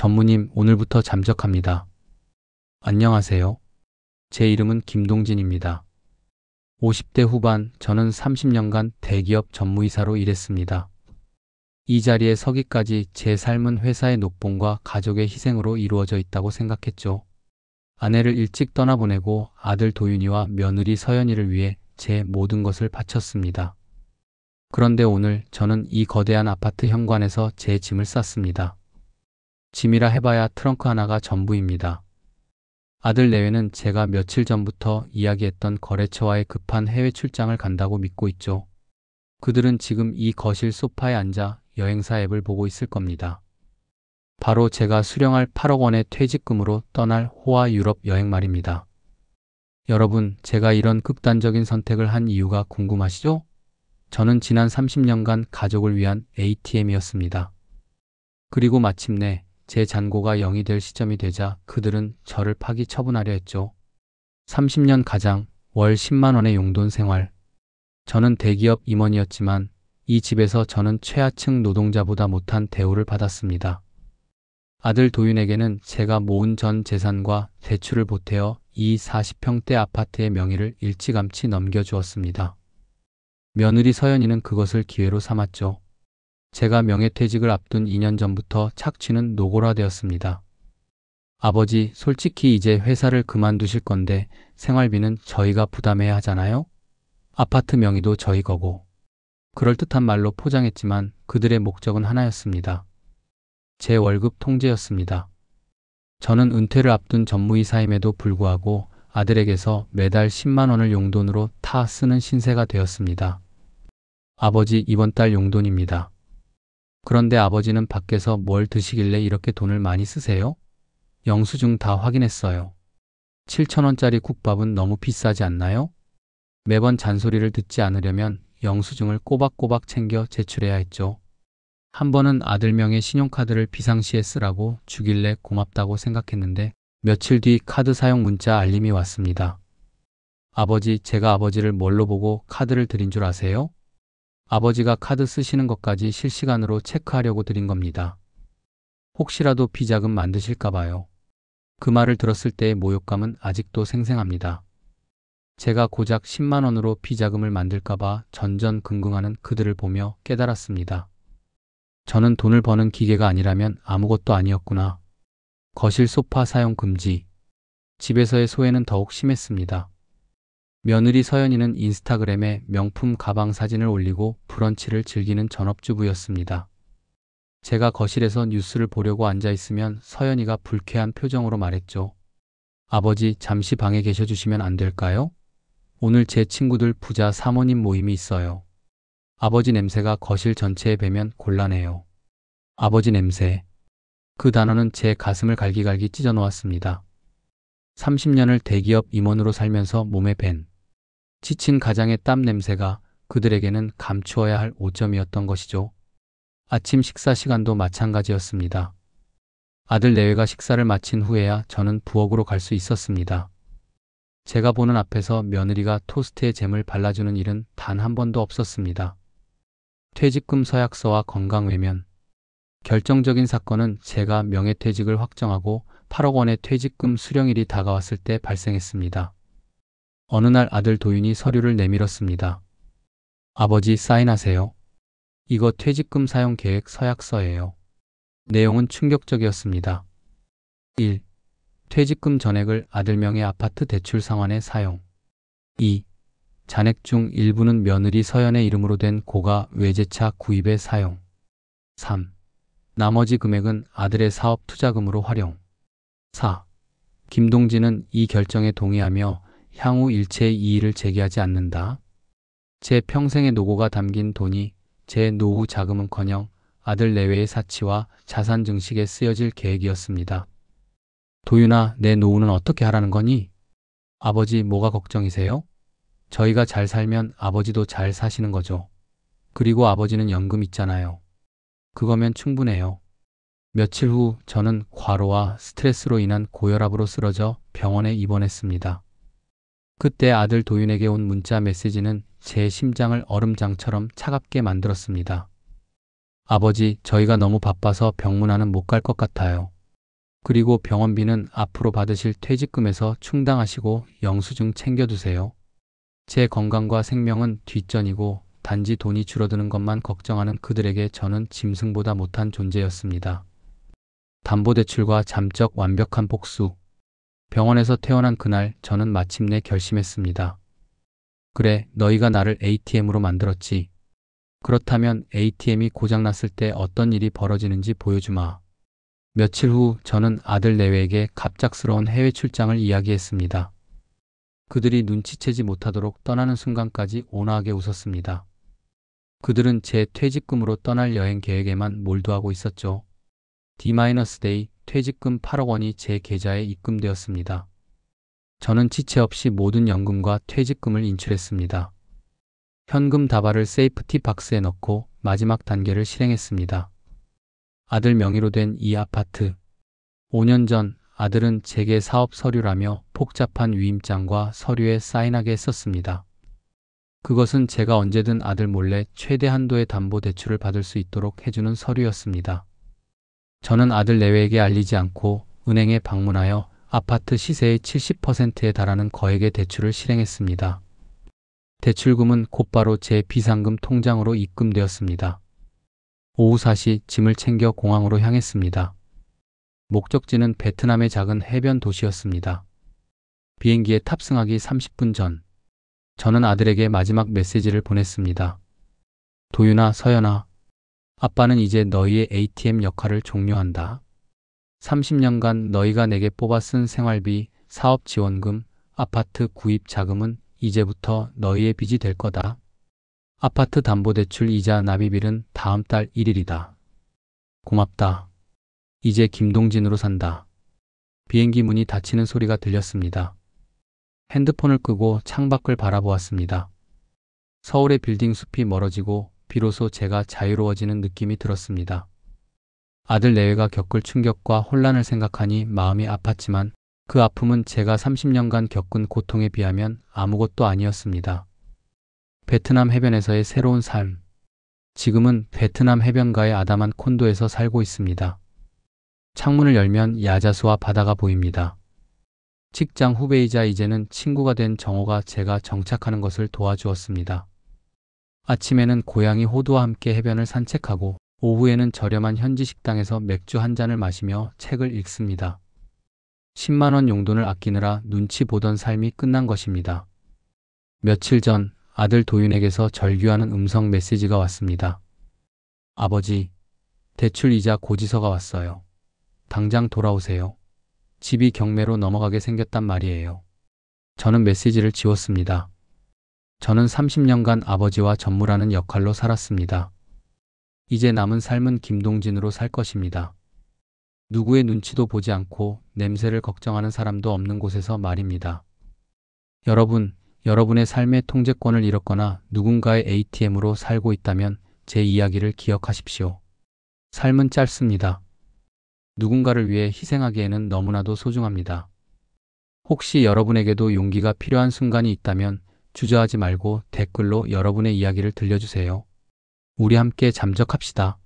전무님, 오늘부터 잠적합니다. 안녕하세요. 제 이름은 김동진입니다. 50대 후반, 저는 30년간 대기업 전무이사로 일했습니다. 이 자리에 서기까지 제 삶은 회사의 녹봉과 가족의 희생으로 이루어져 있다고 생각했죠. 아내를 일찍 떠나보내고 아들 도윤이와 며느리 서연이를 위해 제 모든 것을 바쳤습니다. 그런데 오늘 저는 이 거대한 아파트 현관에서 제 짐을 쌌습니다. 짐이라 해봐야 트렁크 하나가 전부입니다. 아들 내외는 제가 며칠 전부터 이야기했던 거래처와의 급한 해외 출장을 간다고 믿고 있죠. 그들은 지금 이 거실 소파에 앉아 여행사 앱을 보고 있을 겁니다. 바로 제가 수령할 8억 원의 퇴직금으로 떠날 호화 유럽 여행 말입니다. 여러분, 제가 이런 극단적인 선택을 한 이유가 궁금하시죠? 저는 지난 30년간 가족을 위한 ATM이었습니다. 그리고 마침내 제 잔고가 0이 될 시점이 되자 그들은 저를 파기 처분하려 했죠. 30년 가장, 월 10만 원의 용돈 생활. 저는 대기업 임원이었지만 이 집에서 저는 최하층 노동자보다 못한 대우를 받았습니다. 아들 도윤에게는 제가 모은 전 재산과 대출을 보태어 이 40평대 아파트의 명의를 일찌감치 넘겨주었습니다. 며느리 서연이는 그것을 기회로 삼았죠. 제가 명예퇴직을 앞둔 2년 전부터 착취는 노골화되었습니다. 아버지, 솔직히 이제 회사를 그만두실 건데 생활비는 저희가 부담해야 하잖아요? 아파트 명의도 저희 거고. 그럴듯한 말로 포장했지만 그들의 목적은 하나였습니다. 제 월급 통제였습니다. 저는 은퇴를 앞둔 전무이사임에도 불구하고 아들에게서 매달 10만 원을 용돈으로 타 쓰는 신세가 되었습니다. 아버지, 이번 달 용돈입니다. 그런데 아버지는 밖에서 뭘 드시길래 이렇게 돈을 많이 쓰세요? 영수증 다 확인했어요. 7,000원짜리 국밥은 너무 비싸지 않나요? 매번 잔소리를 듣지 않으려면 영수증을 꼬박꼬박 챙겨 제출해야 했죠. 한 번은 아들 명의 신용카드를 비상시에 쓰라고 주길래 고맙다고 생각했는데 며칠 뒤 카드 사용 문자 알림이 왔습니다. 아버지, 제가 아버지를 뭘로 보고 카드를 드린 줄 아세요? 아버지가 카드 쓰시는 것까지 실시간으로 체크하려고 드린 겁니다. 혹시라도 비자금 만드실까 봐요. 그 말을 들었을 때의 모욕감은 아직도 생생합니다. 제가 고작 10만 원으로 비자금을 만들까 봐 전전긍긍하는 그들을 보며 깨달았습니다. 저는 돈을 버는 기계가 아니라면 아무것도 아니었구나. 거실 소파 사용 금지. 집에서의 소외는 더욱 심했습니다. 며느리 서연이는 인스타그램에 명품 가방 사진을 올리고 브런치를 즐기는 전업주부였습니다. 제가 거실에서 뉴스를 보려고 앉아 있으면 서연이가 불쾌한 표정으로 말했죠. 아버지, 잠시 방에 계셔 주시면 안 될까요? 오늘 제 친구들 부자 사모님 모임이 있어요. 아버지 냄새가 거실 전체에 배면 곤란해요. 아버지 냄새. 그 단어는 제 가슴을 갈기갈기 찢어 놓았습니다. 30년을 대기업 임원으로 살면서 몸에 밴 지친 가장의 땀 냄새가 그들에게는 감추어야 할 오점이었던 것이죠. 아침 식사 시간도 마찬가지였습니다. 아들 내외가 식사를 마친 후에야 저는 부엌으로 갈 수 있었습니다. 제가 보는 앞에서 며느리가 토스트에 잼을 발라주는 일은 단 한 번도 없었습니다. 퇴직금 서약서와 건강 외면. 결정적인 사건은 제가 명예퇴직을 확정하고 8억 원의 퇴직금 수령일이 다가왔을 때 발생했습니다. 어느 날 아들 도윤이 서류를 내밀었습니다. 아버지, 사인하세요. 이거 퇴직금 사용 계획 서약서예요. 내용은 충격적이었습니다. 1. 퇴직금 전액을 아들 명의 아파트 대출 상환에 사용. 2. 잔액 중 일부는 며느리 서연의 이름으로 된 고가 외제차 구입에 사용. 3. 나머지 금액은 아들의 사업 투자금으로 활용. 4. 김동진은 이 결정에 동의하며 향후 일체의 이의를 제기하지 않는다. 제 평생의 노고가 담긴 돈이 제 노후 자금은커녕 아들 내외의 사치와 자산 증식에 쓰여질 계획이었습니다. 도윤아, 내 노후는 어떻게 하라는 거니? 아버지, 뭐가 걱정이세요? 저희가 잘 살면 아버지도 잘 사시는 거죠. 그리고 아버지는 연금 있잖아요. 그거면 충분해요. 며칠 후 저는 과로와 스트레스로 인한 고혈압으로 쓰러져 병원에 입원했습니다. 그때 아들 도윤에게 온 문자 메시지는 제 심장을 얼음장처럼 차갑게 만들었습니다. 아버지, 저희가 너무 바빠서 병문안은 못 갈 것 같아요. 그리고 병원비는 앞으로 받으실 퇴직금에서 충당하시고 영수증 챙겨두세요. 제 건강과 생명은 뒷전이고 단지 돈이 줄어드는 것만 걱정하는 그들에게 저는 짐승보다 못한 존재였습니다. 담보대출과 잠적 완벽한 복수. 병원에서 퇴원한 그날 저는 마침내 결심했습니다. 그래, 너희가 나를 ATM으로 만들었지. 그렇다면 ATM이 고장났을 때 어떤 일이 벌어지는지 보여주마. 며칠 후 저는 아들 내외에게 갑작스러운 해외 출장을 이야기했습니다. 그들이 눈치채지 못하도록 떠나는 순간까지 온화하게 웃었습니다. 그들은 제 퇴직금으로 떠날 여행 계획에만 몰두하고 있었죠. D-Day 퇴직금 8억 원이 제 계좌에 입금되었습니다. 저는 지체 없이 모든 연금과 퇴직금을 인출했습니다. 현금 다발을 세이프티 박스에 넣고 마지막 단계를 실행했습니다. 아들 명의로 된 이 아파트. 5년 전 아들은 제게 사업 서류라며 복잡한 위임장과 서류에 사인하게 했었습니다. 그것은 제가 언제든 아들 몰래 최대 한도의 담보대출을 받을 수 있도록 해주는 서류였습니다. 저는 아들 내외에게 알리지 않고 은행에 방문하여 아파트 시세의 70%에 달하는 거액의 대출을 실행했습니다. 대출금은 곧바로 제 비상금 통장으로 입금되었습니다. 오후 4시 짐을 챙겨 공항으로 향했습니다. 목적지는 베트남의 작은 해변 도시였습니다. 비행기에 탑승하기 30분 전, 저는 아들에게 마지막 메시지를 보냈습니다. 도윤아, 서연아, 아빠는 이제 너희의 ATM 역할을 종료한다. 30년간 너희가 내게 뽑아 쓴 생활비, 사업 지원금, 아파트 구입 자금은 이제부터 너희의 빚이 될 거다. 아파트 담보대출 이자 납입일은 다음 달 1일이다. 고맙다. 이제 김동진으로 산다. 비행기 문이 닫히는 소리가 들렸습니다. 핸드폰을 끄고 창밖을 바라보았습니다. 서울의 빌딩 숲이 멀어지고 비로소 제가 자유로워지는 느낌이 들었습니다. 아들 내외가 겪을 충격과 혼란을 생각하니 마음이 아팠지만 그 아픔은 제가 30년간 겪은 고통에 비하면 아무것도 아니었습니다. 베트남 해변에서의 새로운 삶. 지금은 베트남 해변가의 아담한 콘도에서 살고 있습니다. 창문을 열면 야자수와 바다가 보입니다. 직장 후배이자 이제는 친구가 된 정호가 제가 정착하는 것을 도와주었습니다. 아침에는 고양이 호두와 함께 해변을 산책하고 오후에는 저렴한 현지 식당에서 맥주 한 잔을 마시며 책을 읽습니다. 10만 원 용돈을 아끼느라 눈치 보던 삶이 끝난 것입니다. 며칠 전 아들 도윤에게서 절규하는 음성 메시지가 왔습니다. 아버지, 대출 이자 고지서가 왔어요. 당장 돌아오세요. 집이 경매로 넘어가게 생겼단 말이에요. 저는 메시지를 지웠습니다. 저는 30년간 아버지와 전무라는 역할로 살았습니다. 이제 남은 삶은 김동진으로 살 것입니다. 누구의 눈치도 보지 않고 냄새를 걱정하는 사람도 없는 곳에서 말입니다. 여러분, 여러분의 삶의 통제권을 잃었거나 누군가의 ATM으로 살고 있다면 제 이야기를 기억하십시오. 삶은 짧습니다. 누군가를 위해 희생하기에는 너무나도 소중합니다. 혹시 여러분에게도 용기가 필요한 순간이 있다면 주저하지 말고 댓글로 여러분의 이야기를 들려주세요. 우리 함께 잠적합시다.